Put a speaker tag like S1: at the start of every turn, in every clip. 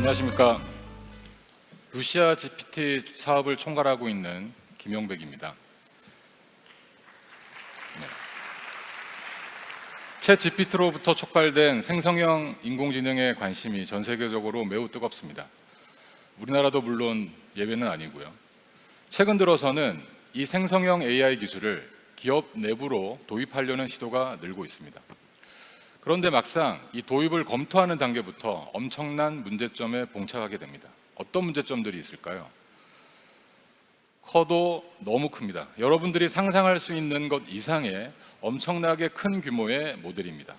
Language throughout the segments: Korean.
S1: 안녕하십니까. 루시아 GPT 사업을 총괄하고 있는 김용백입니다. 챗 GPT로부터 촉발된 생성형 인공지능의 관심이 전 세계적으로 매우 뜨겁습니다. 우리나라도 물론 예외는 아니고요. 최근 들어서는 이 생성형 AI 기술을 기업 내부로 도입하려는 시도가 늘고 있습니다. 그런데 막상 이 도입을 검토하는 단계부터 엄청난 문제점에 봉착하게 됩니다. 어떤 문제점들이 있을까요? 커도 너무 큽니다. 여러분들이 상상할 수 있는 것 이상의 엄청나게 큰 규모의 모델입니다.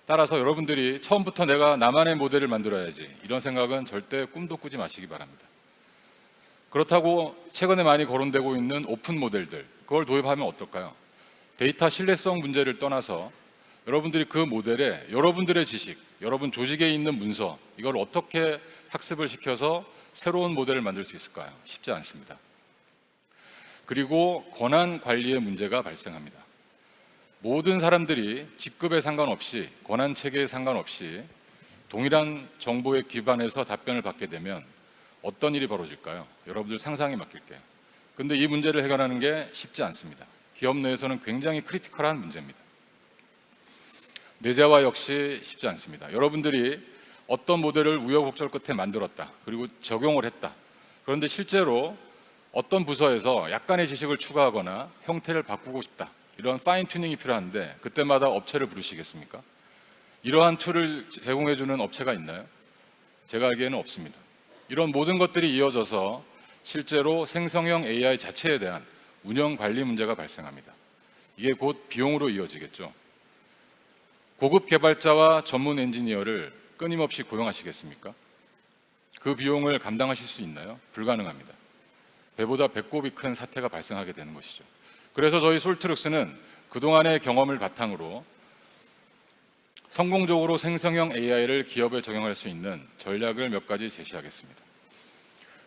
S1: 따라서 여러분들이 처음부터 내가 나만의 모델을 만들어야지 이런 생각은 절대 꿈도 꾸지 마시기 바랍니다. 그렇다고 최근에 많이 거론되고 있는 오픈 모델들, 그걸 도입하면 어떨까요? 데이터 신뢰성 문제를 떠나서 여러분들이 그 모델에 여러분들의 지식, 여러분 조직에 있는 문서, 이걸 어떻게 학습을 시켜서 새로운 모델을 만들 수 있을까요? 쉽지 않습니다. 그리고 권한 관리의 문제가 발생합니다. 모든 사람들이 직급에 상관없이, 권한 체계에 상관없이 동일한 정보에 기반해서 답변을 받게 되면 어떤 일이 벌어질까요? 여러분들 상상에 맡길게요. 근데 이 문제를 해결하는 게 쉽지 않습니다. 기업 내에서는 굉장히 크리티컬한 문제입니다. 내재화 역시 쉽지 않습니다. 여러분들이 어떤 모델을 우여곡절 끝에 만들었다, 그리고 적용을 했다. 그런데 실제로 어떤 부서에서 약간의 지식을 추가하거나 형태를 바꾸고 싶다, 이런 파인 튜닝이 필요한데 그때마다 업체를 부르시겠습니까? 이러한 툴을 제공해주는 업체가 있나요? 제가 알기에는 없습니다. 이런 모든 것들이 이어져서 실제로 생성형 AI 자체에 대한 운영 관리 문제가 발생합니다. 이게 곧 비용으로 이어지겠죠. 고급 개발자와 전문 엔지니어를 끊임없이 고용하시겠습니까? 그 비용을 감당하실 수 있나요? 불가능합니다. 배보다 배꼽이 큰 사태가 발생하게 되는 것이죠. 그래서 저희 솔트룩스는 그동안의 경험을 바탕으로 성공적으로 생성형 AI를 기업에 적용할 수 있는 전략을 몇 가지 제시하겠습니다.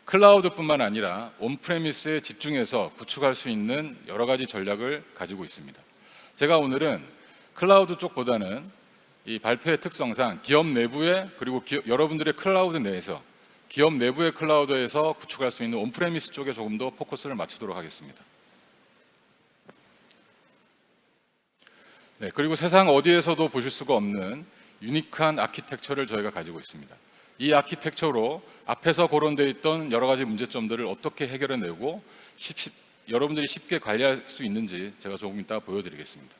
S1: 클라우드뿐만 아니라 온프레미스에 집중해서 구축할 수 있는 여러 가지 전략을 가지고 있습니다. 제가 오늘은 클라우드 쪽보다는 이 발표의 특성상 기업 내부에, 그리고 여러분들의 클라우드 내에서, 기업 내부의 클라우드에서 구축할 수 있는 온프레미스 쪽에 조금 더 포커스를 맞추도록 하겠습니다. 네, 그리고 세상 어디에서도 보실 수가 없는 유니크한 아키텍처를 저희가 가지고 있습니다. 이 아키텍처로 앞에서 거론되어 있던 여러 가지 문제점들을 어떻게 해결해내고 여러분들이 쉽게 관리할 수 있는지 제가 조금 이따 보여드리겠습니다.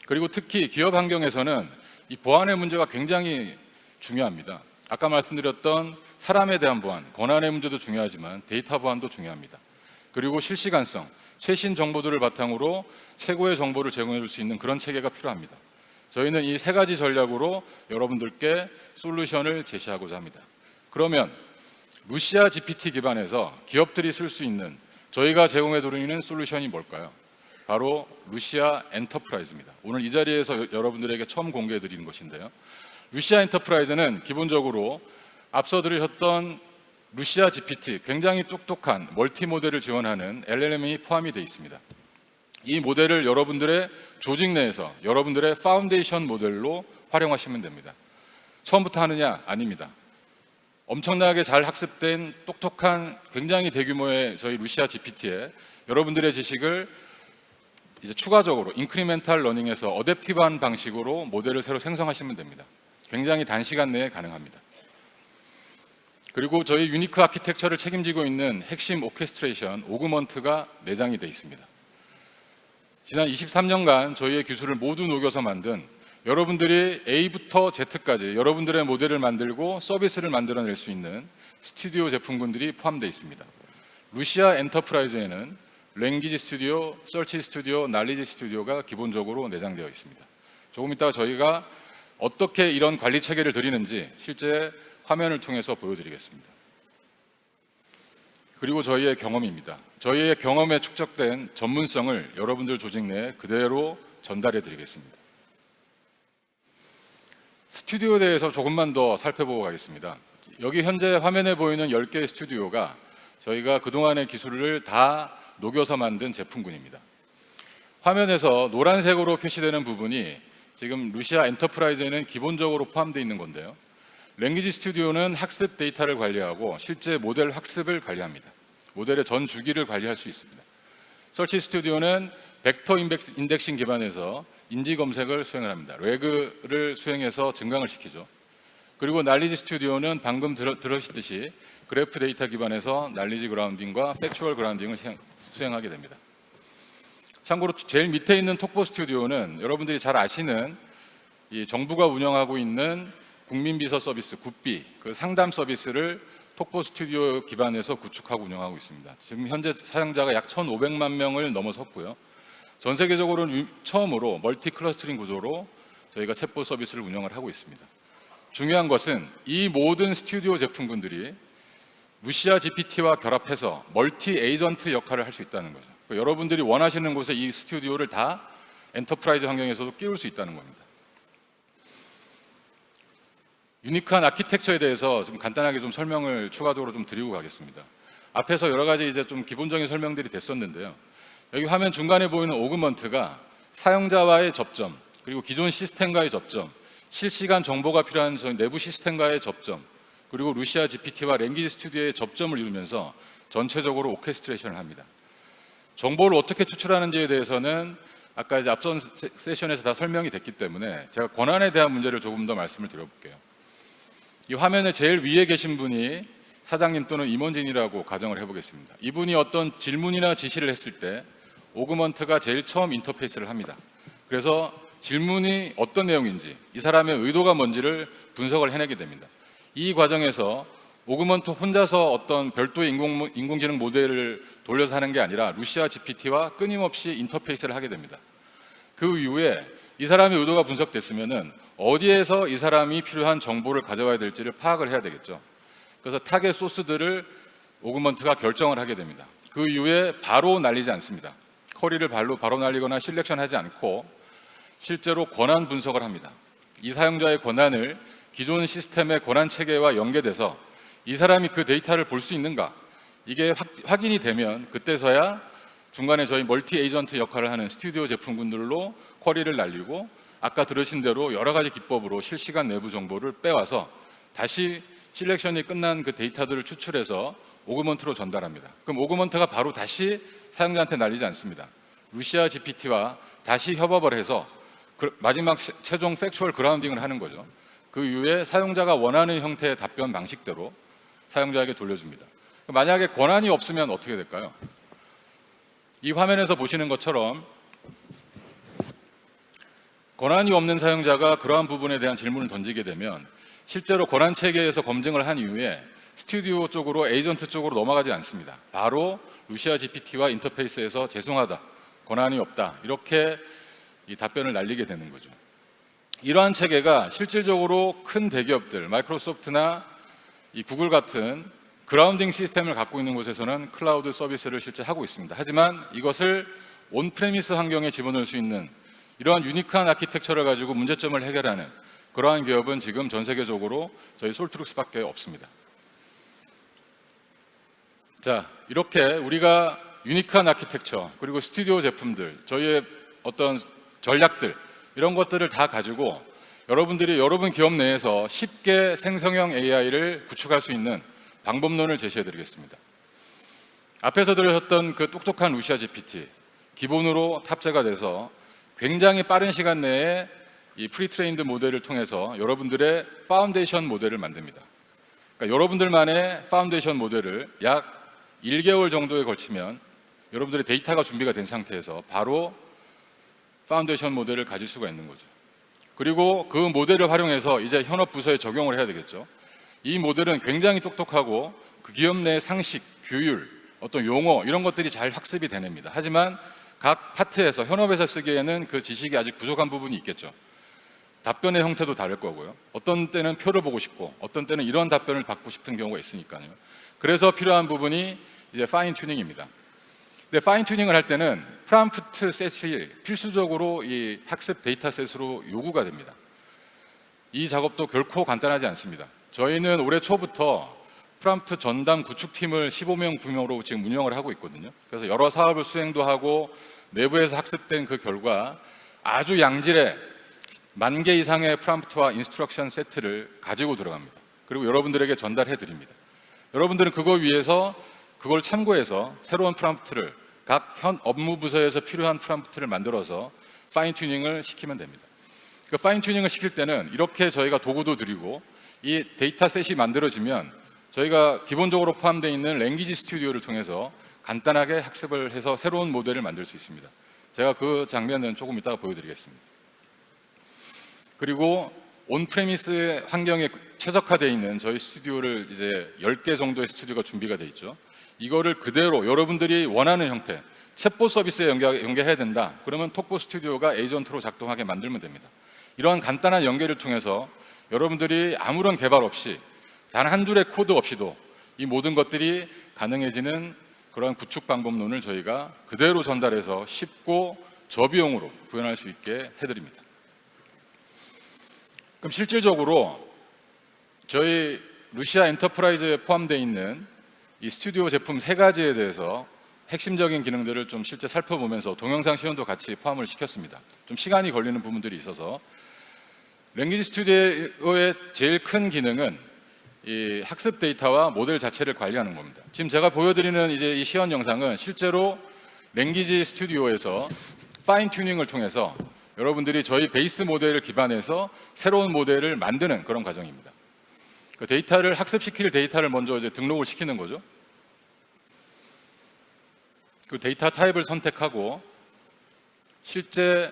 S1: 그리고 특히 기업 환경에서는 이 보안의 문제가 굉장히 중요합니다. 아까 말씀드렸던 사람에 대한 보안, 권한의 문제도 중요하지만 데이터 보안도 중요합니다. 그리고 실시간성, 최신 정보들을 바탕으로 최고의 정보를 제공해 줄 수 있는 그런 체계가 필요합니다. 저희는 이 세 가지 전략으로 여러분들께 솔루션을 제시하고자 합니다. 그러면 루시아 GPT 기반에서 기업들이 쓸 수 있는, 저희가 제공해 드리는 솔루션이 뭘까요? 바로 루시아 엔터프라이즈입니다. 오늘 이 자리에서 여러분들에게 처음 공개해 드리는 것인데요. 루시아 엔터프라이즈는 기본적으로 앞서 들으셨던 루시아 GPT, 굉장히 똑똑한 멀티 모델을 지원하는 LLM이 포함이 되어 있습니다. 이 모델을 여러분들의 조직 내에서 여러분들의 파운데이션 모델로 활용하시면 됩니다. 처음부터 하느냐? 아닙니다. 엄청나게 잘 학습된 똑똑한 굉장히 대규모의 저희 루시아 GPT에 여러분들의 지식을 이제 추가적으로 인크리멘탈 러닝에서 어댑티브한 방식으로 모델을 새로 생성하시면 됩니다. 굉장히 단시간 내에 가능합니다. 그리고 저희 유니크 아키텍처를 책임지고 있는 핵심 오케스트레이션 오그먼트가 내장이 되어 있습니다. 지난 23년간 저희의 기술을 모두 녹여서 만든, 여러분들이 A부터 Z까지 여러분들의 모델을 만들고 서비스를 만들어낼 수 있는 스튜디오 제품군들이 포함되어 있습니다. 루시아 엔터프라이즈에는 랭귀지 스튜디오, 서치 스튜디오, 날리지 스튜디오가 기본적으로 내장되어 있습니다. 조금 이따가 저희가 어떻게 이런 관리 체계를 드리는지 실제 화면을 통해서 보여드리겠습니다. 그리고 저희의 경험입니다. 저희의 경험에 축적된 전문성을 여러분들 조직 내에 그대로 전달해 드리겠습니다. 스튜디오에 대해서 조금만 더 살펴보고 가겠습니다. 여기 현재 화면에 보이는 10개의 스튜디오가 저희가 그동안의 기술을 다 녹여서 만든 제품군입니다. 화면에서 노란색으로 표시되는 부분이 지금 루시아 엔터프라이즈에는 기본적으로 포함되어 있는 건데요. 랭귀지 스튜디오는 학습 데이터를 관리하고 실제 모델 학습을 관리합니다. 모델의 전 주기를 관리할 수 있습니다. 서치 스튜디오는 벡터 인덱싱 기반에서 인지 검색을 수행을 합니다. 레그를 수행해서 증강을 시키죠. 그리고 날리지 스튜디오는 방금 들으셨듯이 그래프 데이터 기반에서 날리지 그라운딩과 팩추얼 그라운딩을 수행하게 됩니다. 참고로 제일 밑에 있는 톡보 스튜디오는 여러분들이 잘 아시는 이 정부가 운영하고 있는 국민비서 서비스 국비 그 상담 서비스를 톡보 스튜디오 기반에서 구축하고 운영하고 있습니다. 지금 현재 사용자가 약 1,500만 명을 넘어섰고요. 전 세계적으로는 처음으로 멀티 클러스터링 구조로 저희가 챗봇 서비스를 운영을 하고 있습니다. 중요한 것은 이 모든 스튜디오 제품군들이 루시아 GPT와 결합해서 멀티 에이전트 역할을 할 수 있다는 거죠. 그러니까 여러분들이 원하시는 곳에 이 스튜디오를 다 엔터프라이즈 환경에서도 끼울 수 있다는 겁니다. 유니크한 아키텍처에 대해서 좀 간단하게 좀 설명을 추가적으로 좀 드리고 가겠습니다. 앞에서 여러 가지 이제 좀 기본적인 설명들이 됐었는데요. 여기 화면 중간에 보이는 오그먼트가 사용자와의 접점, 그리고 기존 시스템과의 접점, 실시간 정보가 필요한 저희 내부 시스템과의 접점, 그리고 루시아 GPT와 랭귀지 스튜디오의 접점을 이루면서 전체적으로 오케스트레이션을 합니다. 정보를 어떻게 추출하는지에 대해서는 아까 이제 앞선 세션에서 다 설명이 됐기 때문에 제가 권한에 대한 문제를 조금 더 말씀을 드려볼게요. 이 화면의 제일 위에 계신 분이 사장님 또는 임원진이라고 가정을 해보겠습니다. 이분이 어떤 질문이나 지시를 했을 때 오그먼트가 제일 처음 인터페이스를 합니다. 그래서 질문이 어떤 내용인지 이 사람의 의도가 뭔지를 분석을 해내게 됩니다. 이 과정에서 오그먼트 혼자서 어떤 별도의 인공지능 모델을 돌려서 하는 게 아니라 루시아 GPT와 끊임없이 인터페이스를 하게 됩니다. 그 이후에 이 사람의 의도가 분석됐으면은 어디에서 이 사람이 필요한 정보를 가져와야 될지를 파악을 해야 되겠죠. 그래서 타겟 소스들을 오그먼트가 결정을 하게 됩니다. 그 이후에 바로 날리지 않습니다. 쿼리를 바로 날리거나 실렉션하지 않고 실제로 권한 분석을 합니다. 이 사용자의 권한을 기존 시스템의 권한 체계와 연계돼서 이 사람이 그 데이터를 볼 수 있는가, 이게 확인이 되면 그때서야 중간에 저희 멀티 에이전트 역할을 하는 스튜디오 제품군들로 쿼리를 날리고 아까 들으신 대로 여러 가지 기법으로 실시간 내부 정보를 빼와서 다시 실렉션이 끝난 그 데이터들을 추출해서 오그먼트로 전달합니다. 그럼 오그먼트가 바로 다시 사용자한테 날리지 않습니다. 루시아 GPT와 다시 협업을 해서 마지막 최종 팩추얼 그라운딩을 하는 거죠. 그 이후에 사용자가 원하는 형태의 답변 방식대로 사용자에게 돌려줍니다. 만약에 권한이 없으면 어떻게 될까요? 이 화면에서 보시는 것처럼 권한이 없는 사용자가 그러한 부분에 대한 질문을 던지게 되면 실제로 권한 체계에서 검증을 한 이후에 스튜디오 쪽으로 에이전트 쪽으로 넘어가지 않습니다. 바로 루시아 GPT와 인터페이스에서 죄송하다, 권한이 없다, 이렇게 이 답변을 날리게 되는 거죠. 이러한 체계가 실질적으로 큰 대기업들, 마이크로소프트나 이 구글 같은 그라운딩 시스템을 갖고 있는 곳에서는 클라우드 서비스를 실제 하고 있습니다. 하지만 이것을 온프레미스 환경에 집어넣을 수 있는 이러한 유니크한 아키텍처를 가지고 문제점을 해결하는 그러한 기업은 지금 전 세계적으로 저희 솔트룩스밖에 없습니다. 자, 이렇게 우리가 유니크한 아키텍처 그리고 스튜디오 제품들, 저희의 어떤 전략들 이런 것들을 다 가지고 여러분들이 여러분 기업 내에서 쉽게 생성형 AI를 구축할 수 있는 방법론을 제시해 드리겠습니다. 앞에서 들으셨던 그 똑똑한 루시아 GPT 기본으로 탑재가 돼서 굉장히 빠른 시간 내에 이 프리트레인드 모델을 통해서 여러분들의 파운데이션 모델을 만듭니다. 그러니까 여러분들만의 파운데이션 모델을 약 1개월 정도에 걸치면 여러분들의 데이터가 준비가 된 상태에서 바로 파운데이션 모델을 가질 수가 있는 거죠. 그리고 그 모델을 활용해서 이제 현업 부서에 적용을 해야 되겠죠. 이 모델은 굉장히 똑똑하고 그 기업 내 상식, 규율, 어떤 용어 이런 것들이 잘 학습이 되냅니다. 하지만 각 파트에서 현업에서 쓰기에는 그 지식이 아직 부족한 부분이 있겠죠. 답변의 형태도 다를 거고요. 어떤 때는 표를 보고 싶고 어떤 때는 이런 답변을 받고 싶은 경우가 있으니까요. 그래서 필요한 부분이 이제 파인 튜닝입니다. 근데 파인 튜닝을 할 때는 프롬프트 셋이 필수적으로 이 학습 데이터셋으로 요구가 됩니다. 이 작업도 결코 간단하지 않습니다. 저희는 올해 초부터 프롬프트 전담 구축팀을 15명 구명으로 지금 운영을 하고 있거든요. 그래서 여러 사업을 수행도 하고 내부에서 학습된 그 결과 아주 양질의 10,000개 이상의 프롬프트와 인스트럭션 세트를 가지고 들어갑니다. 그리고 여러분들에게 전달해 드립니다. 여러분들은 그거 위해서 그걸 참고해서 새로운 프롬프트를 각 현 업무 부서에서 필요한 프롬프트를 만들어서 파인 튜닝을 시키면 됩니다. 그 파인 튜닝을 시킬 때는 이렇게 저희가 도구도 드리고 이 데이터셋이 만들어지면 저희가 기본적으로 포함되어 있는 랭귀지 스튜디오를 통해서 간단하게 학습을 해서 새로운 모델을 만들 수 있습니다. 제가 그 장면은 조금 이따가 보여드리겠습니다. 그리고 온프레미스 환경에 최적화되어 있는 저희 스튜디오를 이제 10개 정도의 스튜디오가 준비가 되어 있죠. 이거를 그대로 여러분들이 원하는 형태, 챗봇 서비스에 연계해야 된다. 그러면 톡보 스튜디오가 에이전트로 작동하게 만들면 됩니다. 이러한 간단한 연계를 통해서 여러분들이 아무런 개발 없이 단 한줄의 코드 없이도 이 모든 것들이 가능해지는 그런 구축 방법론을 저희가 그대로 전달해서 쉽고 저비용으로 구현할 수 있게 해드립니다. 그럼 실질적으로 저희 루시아 엔터프라이즈에 포함되어 있는 이 스튜디오 제품 3가지에 대해서 핵심적인 기능들을 좀 실제 살펴보면서 동영상 시연도 같이 포함을 시켰습니다. 좀 시간이 걸리는 부분들이 있어서 랭귀지 스튜디오의 제일 큰 기능은 이 학습 데이터와 모델 자체를 관리하는 겁니다. 지금 제가 보여드리는 이제 이 시연 영상은 실제로 랭귀지 스튜디오에서 파인 튜닝을 통해서 여러분들이 저희 베이스 모델을 기반해서 새로운 모델을 만드는 그런 과정입니다. 그 데이터를 학습시킬 데이터를 먼저 이제 등록을 시키는 거죠. 그 데이터 타입을 선택하고 실제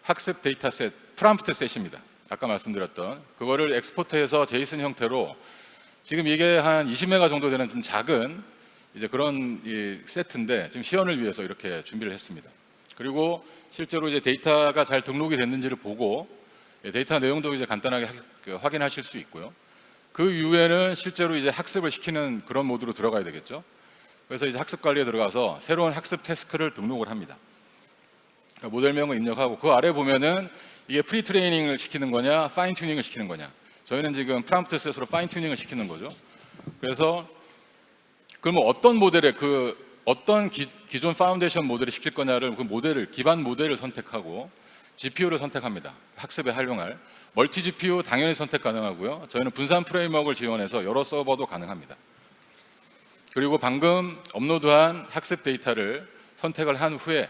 S1: 학습 데이터셋, 프롬프트 셋입니다. 아까 말씀드렸던 그거를 엑스포트해서 제이슨 형태로 지금 이게 한 20메가 정도 되는 좀 작은 이제 그런 이 세트인데 지금 시연을 위해서 이렇게 준비를 했습니다. 그리고 실제로 이제 데이터가 잘 등록이 됐는지를 보고 데이터 내용도 이제 간단하게 확인하실 수 있고요. 그 이후에는 실제로 이제 학습을 시키는 그런 모드로 들어가야 되겠죠. 그래서 이제 학습 관리에 들어가서 새로운 학습 태스크를 등록을 합니다. 그러니까 모델명을 입력하고 그 아래 보면은 이게 프리 트레이닝을 시키는 거냐, 파인 튜닝을 시키는 거냐. 저희는 지금 프롬프트 셋으로 파인 튜닝을 시키는 거죠. 그래서 그러면 어떤 모델에 어떤 기존 파운데이션 모델을 시킬 거냐를 그 모델을 기반 모델을 선택하고 GPU를 선택합니다. 학습에 활용할 멀티 GPU 당연히 선택 가능하고요. 저희는 분산 프레임워크를 지원해서 여러 서버도 가능합니다. 그리고 방금 업로드한 학습 데이터를 선택을 한 후에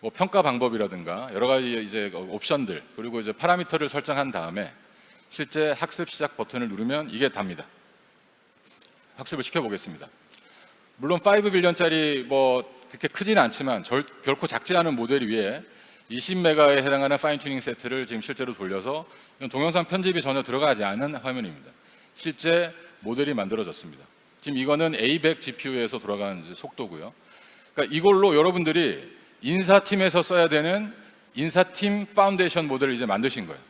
S1: 뭐 평가 방법이라든가 여러 가지 이제 옵션들 그리고 이제 파라미터를 설정한 다음에 실제 학습 시작 버튼을 누르면 이게 답니다. 학습을 시켜보겠습니다. 물론 5빌리언짜리 뭐 그렇게 크지는 않지만 결코 작지 않은 모델 위에 20메가에 해당하는 파인 튜닝 세트를 지금 실제로 돌려서 동영상 편집이 전혀 들어가지 않은 화면입니다. 실제 모델이 만들어졌습니다. 지금 이거는 A100 GPU에서 돌아가는 속도고요. 그러니까 이걸로 여러분들이 인사팀에서 써야 되는 인사팀 파운데이션 모델을 이제 만드신 거예요.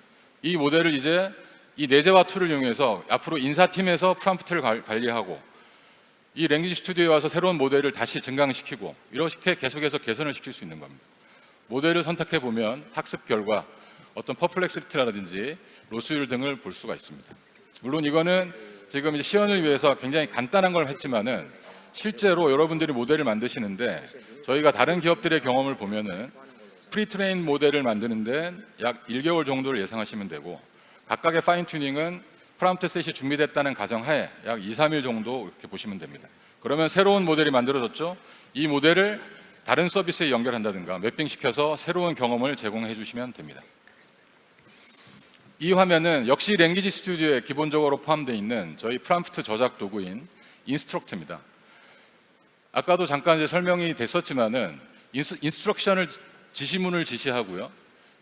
S1: 이 모델을 이제 이 내재화 툴을 이용해서 앞으로 인사팀에서 프롬프트를 관리하고 이 랭귀지 스튜디오에 와서 새로운 모델을 다시 증강시키고 이렇게 계속해서 개선을 시킬 수 있는 겁니다. 모델을 선택해 보면 학습 결과, 어떤 퍼플렉시티라든지 로스율 등을 볼 수가 있습니다. 물론 이거는 지금 이제 시연을 위해서 굉장히 간단한 걸 했지만은 실제로 여러분들이 모델을 만드시는데 저희가 다른 기업들의 경험을 보면은 프리트레인 모델을 만드는데 약 1개월 정도를 예상하시면 되고 각각의 파인 튜닝은 프롬프트 셋이 준비됐다는 가정하에 약 2, 3일 정도 이렇게 보시면 됩니다. 그러면 새로운 모델이 만들어졌죠. 이 모델을 다른 서비스에 연결한다든가 매핑시켜서 새로운 경험을 제공해 주시면 됩니다. 이 화면은 역시 랭귀지 스튜디오에 기본적으로 포함되어 있는 저희 프롬프트 저작 도구인 인스트럭트입니다. 아까도 잠깐 이제 설명이 됐었지만은 인스트럭션을 지시문을 지시하고요.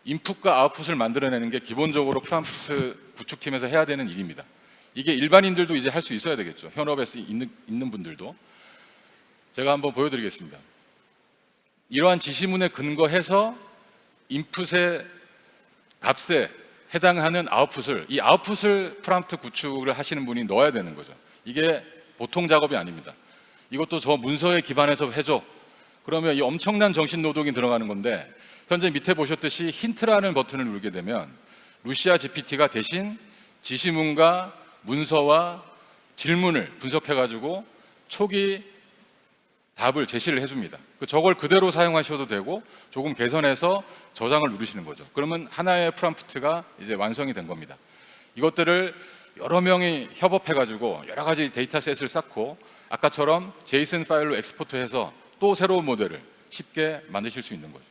S1: 인풋과 아웃풋을 만들어내는 게 기본적으로 프롬프트 구축팀에서 해야 되는 일입니다. 이게 일반인들도 이제 할 수 있어야 되겠죠. 현업에 있는 분들도. 제가 한번 보여드리겠습니다. 이러한 지시문에 근거해서 인풋의 값에 해당하는 아웃풋을 이 아웃풋을 프롬프트 구축을 하시는 분이 넣어야 되는 거죠. 이게 보통 작업이 아닙니다. 이것도 저 문서에 기반해서 해줘. 그러면 이 엄청난 정신 노동이 들어가는 건데 현재 밑에 보셨듯이 힌트라는 버튼을 누르게 되면 루시아 GPT가 대신 지시문과 문서와 질문을 분석해가지고 초기 답을 제시를 해줍니다. 저걸 그대로 사용하셔도 되고 조금 개선해서 저장을 누르시는 거죠. 그러면 하나의 프롬프트가 이제 완성이 된 겁니다. 이것들을 여러 명이 협업해가지고 여러 가지 데이터셋을 쌓고 아까처럼 제이슨 파일로 엑스포트해서 또 새로운 모델을 쉽게 만드실 수 있는 거죠.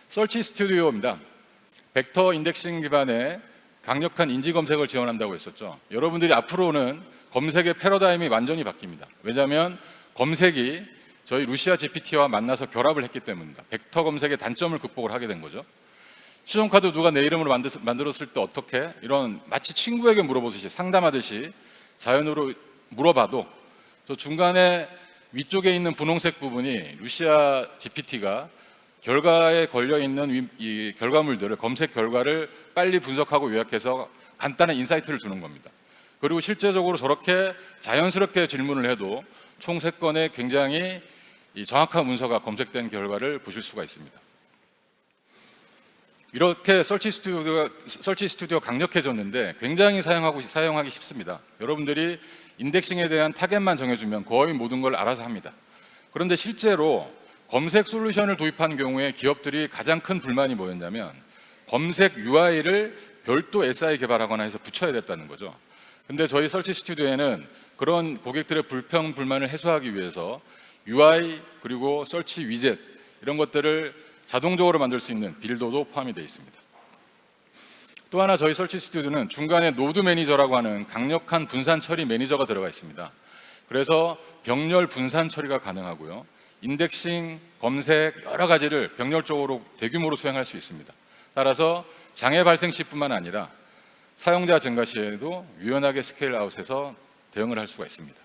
S1: 서치 스튜디오입니다. 벡터 인덱싱 기반의 강력한 인지 검색을 지원한다고 했었죠. 여러분들이 앞으로는 검색의 패러다임이 완전히 바뀝니다. 왜냐하면 검색이 저희 루시아 GPT와 만나서 결합을 했기 때문입니다. 벡터 검색의 단점을 극복을 하게 된 거죠. 신용카드 누가 내 이름으로 만들었을 때 어떻게, 이런 마치 친구에게 물어보듯이 상담하듯이 자연으로 물어봐도 저 중간에 위쪽에 있는 분홍색 부분이 루시아 GPT가 결과에 걸려있는 이 결과물들을, 검색 결과를 빨리 분석하고 요약해서 간단한 인사이트를 주는 겁니다. 그리고 실제적으로 저렇게 자연스럽게 질문을 해도 총 3건의 굉장히 정확한 문서가 검색된 결과를 보실 수가 있습니다. 이렇게 서치 스튜디오가 강력해졌는데 굉장히 사용하기 쉽습니다. 여러분들이 인덱싱에 대한 타겟만 정해주면 거의 모든 걸 알아서 합니다. 그런데 실제로 검색 솔루션을 도입한 경우에 기업들이 가장 큰 불만이 뭐였냐면 검색 UI를 별도 SI 개발하거나 해서 붙여야 됐다는 거죠. 근데 저희 서치 스튜디오에는 그런 고객들의 불평, 불만을 해소하기 위해서 UI 그리고 서치 위젯 이런 것들을 자동적으로 만들 수 있는 빌더도 포함이 되어 있습니다. 또 하나 저희 서치 스튜디오는 중간에 노드 매니저라고 하는 강력한 분산 처리 매니저가 들어가 있습니다. 그래서 병렬 분산 처리가 가능하고요. 인덱싱, 검색 여러 가지를 병렬적으로 대규모로 수행할 수 있습니다. 따라서 장애 발생 시뿐만 아니라 사용자 증가 시에도 유연하게 스케일 아웃해서 대응을 할 수가 있습니다.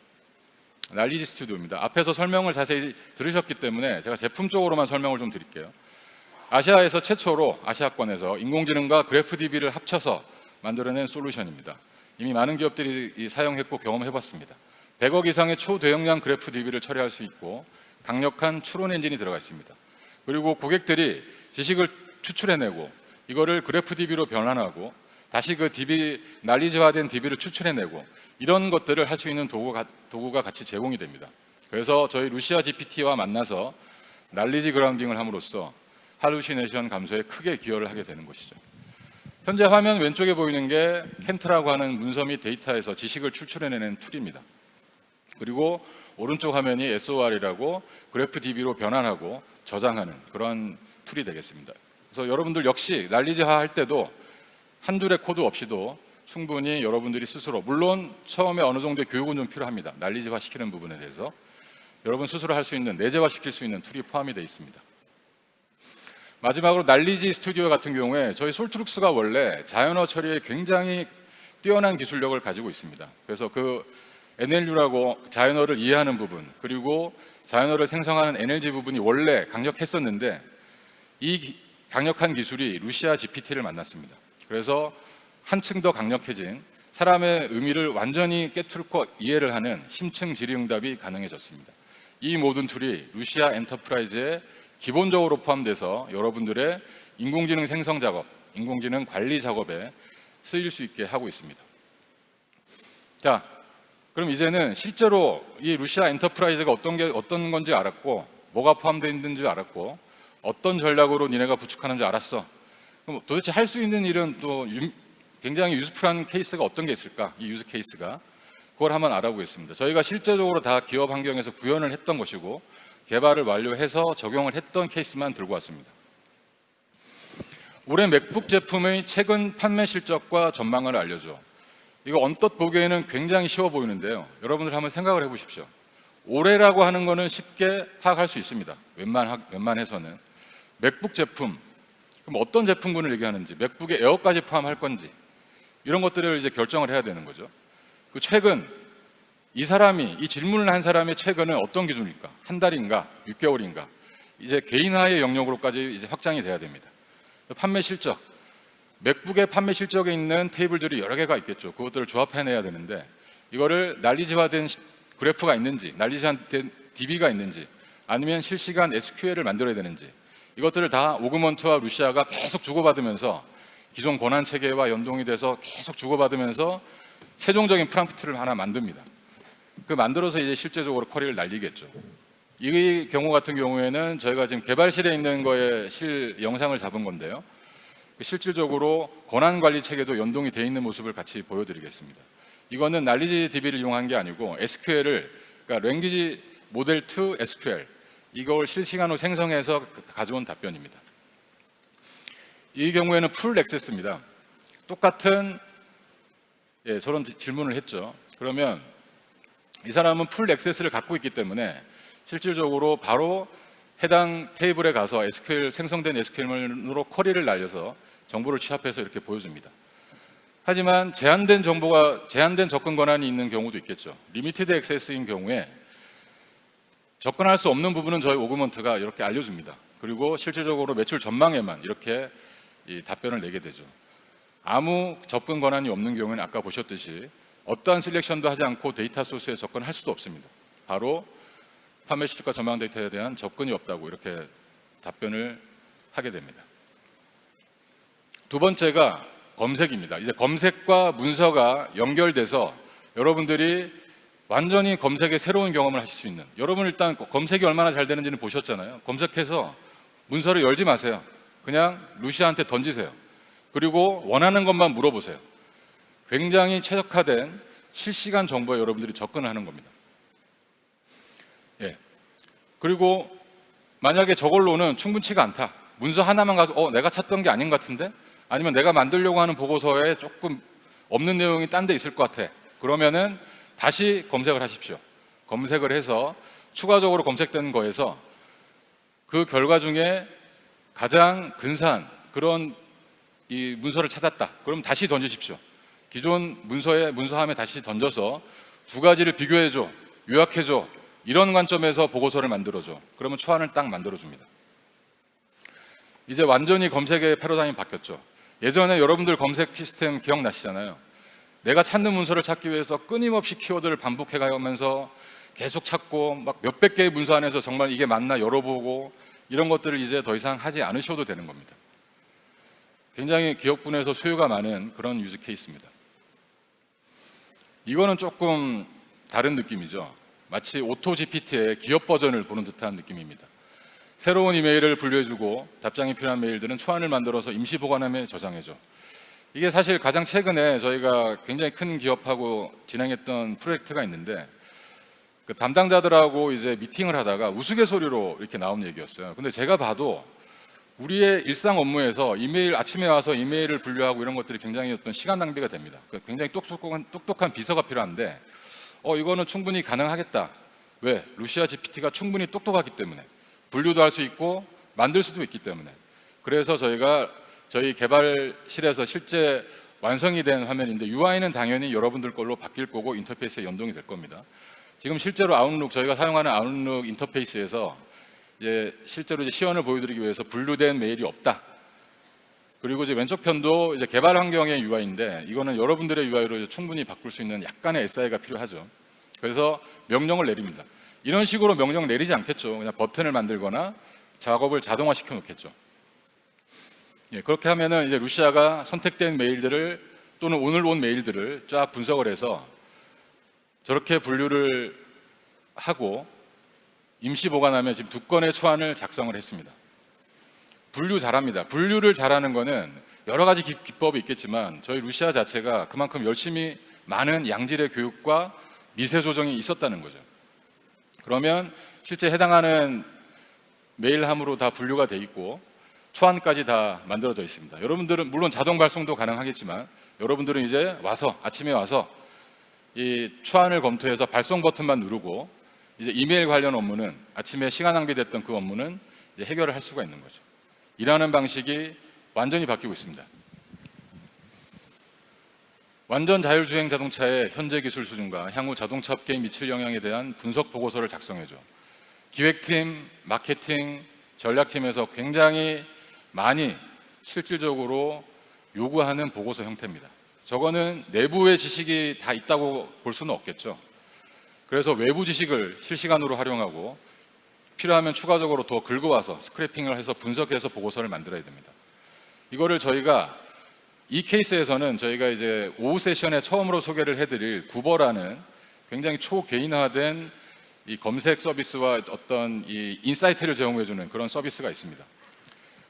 S1: 날리지 스튜디오입니다. 앞에서 설명을 자세히 들으셨기 때문에 제가 제품 쪽으로만 설명을 좀 드릴게요. 아시아에서 최초로 아시아권에서 인공지능과 그래프DB를 합쳐서 만들어낸 솔루션입니다. 이미 많은 기업들이 사용했고 경험해봤습니다. 100억 이상의 초대용량 그래프DB를 처리할 수 있고 강력한 추론 엔진이 들어가 있습니다. 그리고 고객들이 지식을 추출해내고 이거를 그래프DB로 변환하고 다시 그 DB, 날리지화된 DB를 추출해내고 이런 것들을 할 수 있는 도구가 같이 제공이 됩니다. 그래서 저희 루시아 GPT와 만나서 날리지 그라운딩을 함으로써 할루시네이션 감소에 크게 기여를 하게 되는 것이죠. 현재 화면 왼쪽에 보이는 게 켄트라고 하는 문서 및 데이터에서 지식을 추출해내는 툴입니다. 그리고 오른쪽 화면이 SOR이라고 그래프DB로 변환하고 저장하는 그런 툴이 되겠습니다. 그래서 여러분들 역시 날리지화 할 때도 한줄의 코드 없이도 충분히 여러분들이 스스로, 물론 처음에 어느 정도의 교육은 좀 필요합니다. 날리지화 시키는 부분에 대해서 여러분 스스로 할 수 있는, 내재화 시킬 수 있는 툴이 포함이 되어 있습니다. 마지막으로 날리지 스튜디오 같은 경우에 저희 솔트룩스가 원래 자연어 처리에 굉장히 뛰어난 기술력을 가지고 있습니다. 그래서 그 NLU라고 자연어를 이해하는 부분, 그리고 자연어를 생성하는 NLG 부분이 원래 강력했었는데 이 강력한 기술이 루시아 GPT를 만났습니다. 그래서 한층 더 강력해진, 사람의 의미를 완전히 깨뚫고 이해를 하는 심층 질의응답이 가능해졌습니다. 이 모든 툴이 루시아 엔터프라이즈에 기본적으로 포함돼서 여러분들의 인공지능 생성 작업, 인공지능 관리 작업에 쓰일 수 있게 하고 있습니다. 자, 그럼 이제는 실제로 이 루시아 엔터프라이즈가 어떤 건지 알았고, 뭐가 포함되어 있는지 알았고, 어떤 전략으로 니네가 구축하는지 알았어. 그럼 도대체 할 수 있는 일은 또 굉장히 유스풀한 케이스가 어떤 게 있을까? 이 유즈 케이스가. 그걸 한번 알아보겠습니다. 저희가 실제적으로 다 기업 환경에서 구현을 했던 것이고 개발을 완료해서 적용을 했던 케이스만 들고 왔습니다. 올해 맥북 제품의 최근 판매 실적과 전망을 알려줘. 이거 언뜻 보기에는 굉장히 쉬워 보이는데요. 여러분들 한번 생각을 해보십시오. 올해라고 하는 거는 쉽게 파악할 수 있습니다. 웬만해서는. 맥북 제품, 그럼 어떤 제품군을 얘기하는지, 맥북에 에어까지 포함할 건지 이런 것들을 이제 결정을 해야 되는 거죠. 그 최근, 이 질문을 한 사람의 최근은 어떤 기준일까? 한 달인가? 6개월인가? 이제 개인화의 영역으로까지 이제 확장이 돼야 됩니다. 판매 실적, 맥북의 판매 실적에 있는 테이블들이 여러 개가 있겠죠. 그것들을 조합해내야 되는데 이거를 날리지화된 그래프가 있는지, 날리지화된 DB가 있는지, 아니면 실시간 SQL을 만들어야 되는지, 이것들을 다 오그먼트와 루시아가 계속 주고받으면서 기존 권한 체계와 연동이 돼서 계속 주고받으면서 최종적인 프롬프트를 하나 만듭니다. 그 만들어서 이제 실제적으로 쿼리를 날리겠죠. 이 경우 같은 경우에는 저희가 지금 개발실에 있는 거에 영상을 잡은 건데요. 실질적으로 권한 관리 체계도 연동이 되어 있는 모습을 같이 보여드리겠습니다. 이거는 난리지 DB를 이용한 게 아니고 SQL을, 그러니까 랭귀지 모델 to SQL, 이걸 실시간으로 생성해서 가져온 답변입니다. 이 경우에는 풀 액세스입니다. 똑같은 저런 질문을 했죠. 그러면 이 사람은 풀 액세스를 갖고 있기 때문에 실질적으로 바로 해당 테이블에 가서 SQL 생성된 SQL으로 쿼리를 날려서 정보를 취합해서 이렇게 보여줍니다. 하지만 제한된 접근 권한이 있는 경우도 있겠죠. 리미티드 액세스인 경우에 접근할 수 없는 부분은 저희 오그먼트가 이렇게 알려줍니다. 그리고 실질적으로 매출 전망에만 이렇게 이 답변을 내게 되죠. 아무 접근 권한이 없는 경우에는 아까 보셨듯이 어떠한 셀렉션도 하지 않고 데이터 소스에 접근할 수도 없습니다. 바로 판매 실적과 전망 데이터에 대한 접근이 없다고 이렇게 답변을 하게 됩니다. 두 번째가 검색입니다. 이제 검색과 문서가 연결돼서 여러분들이 완전히 검색의 새로운 경험을 하실 수 있는, 여러분 일단 검색이 얼마나 잘 되는지는 보셨잖아요. 검색해서 문서를 열지 마세요. 그냥 루시아한테 던지세요. 그리고 원하는 것만 물어보세요. 굉장히 최적화된 실시간 정보에 여러분들이 접근하는 겁니다. 그리고 만약에 저걸로는 충분치가 않다. 문서 하나만 가서 내가 찾던 게 아닌 것 같은데? 아니면 내가 만들려고 하는 보고서에 조금 없는 내용이 딴 데 있을 것 같아. 그러면은 다시 검색을 하십시오. 검색을 해서 추가적으로 검색된 거에서 그 결과 중에 가장 근사한 그런 이 문서를 찾았다. 그럼 다시 던지십시오. 기존 문서함에 다시 던져서 두 가지를 비교해줘, 요약해줘, 이런 관점에서 보고서를 만들어줘. 그러면 초안을 딱 만들어줍니다. 이제 완전히 검색의 패러다임이 바뀌었죠. 예전에 여러분들 검색 시스템 기억나시잖아요. 내가 찾는 문서를 찾기 위해서 끊임없이 키워드를 반복해가면서 계속 찾고 막 몇백 개의 문서 안에서 정말 이게 맞나 열어보고 이런 것들을 이제 더 이상 하지 않으셔도 되는 겁니다. 굉장히 기업군에서 수요가 많은 그런 유즈 케이스입니다. 이거는 조금 다른 느낌이죠. 마치 오토 GPT의 기업 버전을 보는 듯한 느낌입니다. 새로운 이메일을 분류해주고 답장이 필요한 메일들은 초안을 만들어서 임시 보관함에 저장해줘. 이게 사실 가장 최근에 저희가 굉장히 큰 기업하고 진행했던 프로젝트가 있는데 그 담당자들하고 이제 미팅을 하다가 우스갯소리로 이렇게 나온 얘기였어요. 근데 제가 봐도 우리의 일상 업무에서 이메일 아침에 와서 이메일을 분류하고 이런 것들이 굉장히 어떤 시간 낭비가 됩니다. 굉장히 똑똑한 비서가 필요한데 이거는 충분히 가능하겠다. 왜? 루시아 GPT가 충분히 똑똑하기 때문에 분류도 할 수 있고 만들 수도 있기 때문에. 그래서 저희 개발실에서 실제 완성이 된 화면인데 UI는 당연히 여러분들 걸로 바뀔 거고 인터페이스에 연동이 될 겁니다. 지금 실제로 저희가 사용하는 아웃룩 인터페이스에서 실제로 시연을 보여드리기 위해서 분류된 메일이 없다. 그리고 이제 왼쪽 편도 이제 개발 환경의 UI인데 이거는 여러분들의 UI로 충분히 바꿀 수 있는 약간의 SI가 필요하죠. 그래서 명령을 내립니다. 이런 식으로 명령 내리지 않겠죠. 그냥 버튼을 만들거나 작업을 자동화 시켜 놓겠죠. 그렇게 하면은 이제 루시아가 선택된 메일들을 또는 오늘 온 메일들을 쫙 분석을 해서 저렇게 분류를 하고 임시 보관함에 지금 2건의 초안을 작성을 했습니다. 분류 잘합니다. 분류를 잘하는 거는 여러 가지 기법이 있겠지만 저희 루시아 자체가 그만큼 열심히 많은 양질의 교육과 미세 조정이 있었다는 거죠. 그러면 실제 해당하는 메일함으로 다 분류가 돼 있고 초안까지 다 만들어져 있습니다. 여러분들은 물론 자동 발송도 가능하겠지만 여러분들은 이제 아침에 와서 이 초안을 검토해서 발송 버튼만 누르고 이제 이메일 관련 업무는 아침에 시간 낭비됐던 그 업무는 이제 해결을 할 수가 있는 거죠. 일하는 방식이 완전히 바뀌고 있습니다. 완전 자율주행 자동차의 현재 기술 수준과 향후 자동차 업계에 미칠 영향에 대한 분석 보고서를 작성해줘. 기획팀, 마케팅, 전략팀에서 굉장히 많이 실질적으로 요구하는 보고서 형태입니다. 저거는 내부의 지식이 다 있다고 볼 수는 없겠죠. 그래서 외부 지식을 실시간으로 활용하고 필요하면 추가적으로 더 긁어와서 스크래핑을 해서 분석해서 보고서를 만들어야 됩니다. 이거를 저희가 이 케이스에서는 저희가 이제 오후 세션에 처음으로 소개를 해드릴 구버라는 굉장히 초개인화된 이 검색 서비스와 어떤 이 인사이트를 제공해주는 그런 서비스가 있습니다.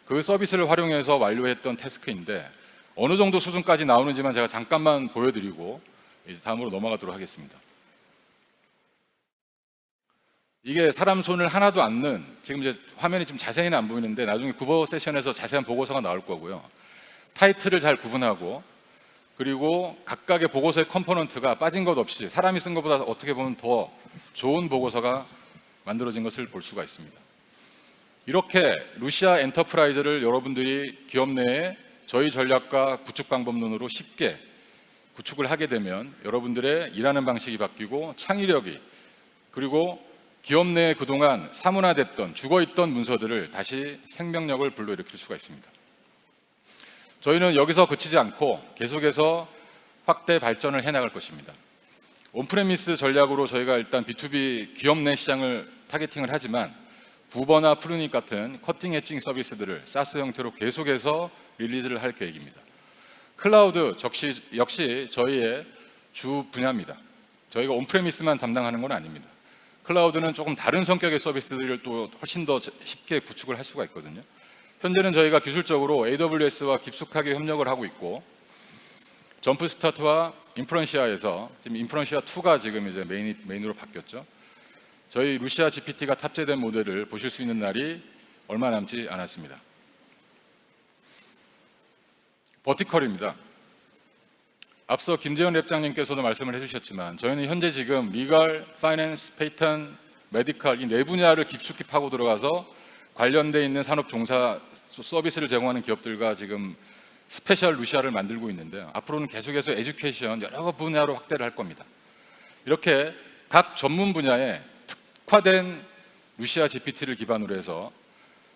S1: 그 서비스를 활용해서 완료했던 태스크인데 어느 정도 수준까지 나오는지만 제가 잠깐만 보여드리고 이제 다음으로 넘어가도록 하겠습니다. 이게 사람 손을 하나도 안 넣은, 지금 이제 화면이 좀 자세히는 안 보이는데 나중에 국어 세션에서 자세한 보고서가 나올 거고요. 타이틀을 잘 구분하고, 그리고 각각의 보고서의 컴포넌트가 빠진 것 없이 사람이 쓴 것보다 어떻게 보면 더 좋은 보고서가 만들어진 것을 볼 수가 있습니다. 이렇게 루시아 엔터프라이즈를 여러분들이 기업 내에 저희 전략과 구축 방법론으로 쉽게 구축을 하게 되면 여러분들의 일하는 방식이 바뀌고 창의력이, 그리고 기업 내에 그동안 사문화됐던 죽어있던 문서들을 다시 생명력을 불러일으킬 수가 있습니다. 저희는 여기서 그치지 않고 계속해서 확대 발전을 해나갈 것입니다. 온프레미스 전략으로 저희가 일단 B2B 기업 내 시장을 타겟팅을 하지만 구버나 프루닉 같은 커팅 엣징 서비스들을 사스 형태로 계속해서 릴리즈를 할 계획입니다. 클라우드 역시 저희의 주 분야입니다. 저희가 온프레미스만 담당하는 건 아닙니다. 클라우드는 조금 다른 성격의 서비스들을 또 훨씬 더 쉽게 구축을 할 수가 있거든요. 현재는 저희가 기술적으로 AWS와 깊숙하게 협력을 하고 있고, 점프스타트와 인프런시아에서 지금 인프런시아 2가 지금 이제 메인으로 바뀌었죠. 저희 루시아 GPT가 탑재된 모델을 보실 수 있는 날이 얼마 남지 않았습니다. 버티컬입니다. 앞서 김재현 랩장님께서도 말씀을 해주셨지만 저희는 현재 지금 리걸, 파이낸스, 페이턴, 메디컬 이 네 분야를 깊숙이 파고 들어가서 관련돼 있는 산업 종사 서비스를 제공하는 기업들과 지금 스페셜 루시아를 만들고 있는데요. 앞으로는 계속해서 에듀케이션 여러 분야로 확대를 할 겁니다. 이렇게 각 전문 분야에 특화된 루시아 GPT를 기반으로 해서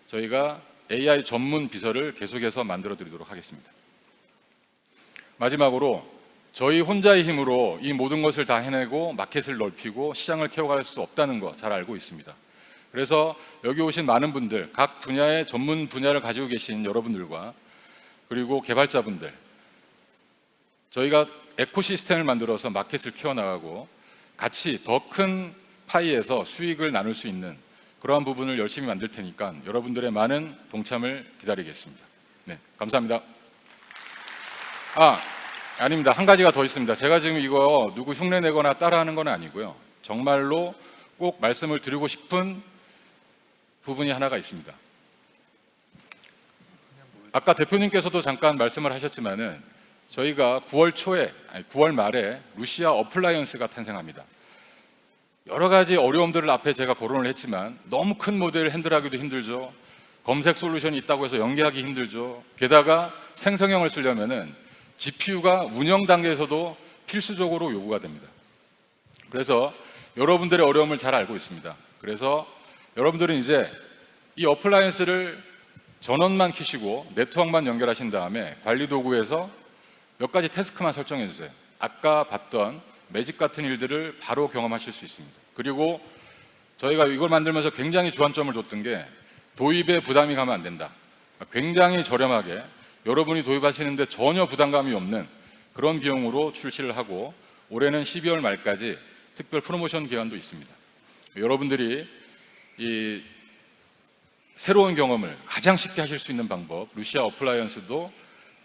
S1: 저희가 AI 전문 비서를 계속해서 만들어 드리도록 하겠습니다. 마지막으로 저희 혼자의 힘으로 이 모든 것을 다 해내고 마켓을 넓히고 시장을 키워갈 수 없다는 거 잘 알고 있습니다. 그래서 여기 오신 많은 분들, 각 분야의 전문 분야를 가지고 계신 여러분들과 그리고 개발자분들, 저희가 에코시스템을 만들어서 마켓을 키워나가고 같이 더 큰 파이에서 수익을 나눌 수 있는 그러한 부분을 열심히 만들 테니까 여러분들의 많은 동참을 기다리겠습니다. 네, 감사합니다. 아닙니다. 한 가지가 더 있습니다. 제가 지금 이거 누구 흉내 내거나 따라하는 건 아니고요. 정말로 꼭 말씀을 드리고 싶은 부분이 하나가 있습니다. 아까 대표님께서도 잠깐 말씀을 하셨지만은 저희가 9월 말에 루시아 어플라이언스가 탄생합니다. 여러 가지 어려움들을 앞에 제가 거론을 했지만 너무 큰 모델을 핸들하기도 힘들죠. 검색 솔루션이 있다고 해서 연계하기 힘들죠. 게다가 생성형을 쓰려면은 GPU가 운영 단계에서도 필수적으로 요구가 됩니다. 그래서 여러분들의 어려움을 잘 알고 있습니다. 그래서 여러분들은 이제 이 어플라이언스를 전원만 켜시고 네트워크만 연결하신 다음에 관리 도구에서 몇 가지 태스크만 설정해 주세요. 아까 봤던 매직 같은 일들을 바로 경험하실 수 있습니다. 그리고 저희가 이걸 만들면서 굉장히 주안점을 뒀던 게 도입에 부담이 가면 안 된다. 굉장히 저렴하게 여러분이 도입하시는데 전혀 부담감이 없는 그런 비용으로 출시를 하고 올해는 12월 말까지 특별 프로모션 기간도 있습니다. 여러분들이 이 새로운 경험을 가장 쉽게 하실 수 있는 방법, 루시아 어플라이언스도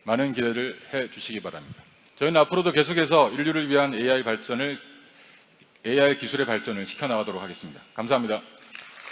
S1: 많은 기대를 해 주시기 바랍니다. 저희는 앞으로도 계속해서 인류를 위한 AI 기술의 발전을 시켜나가도록 하겠습니다. 감사합니다.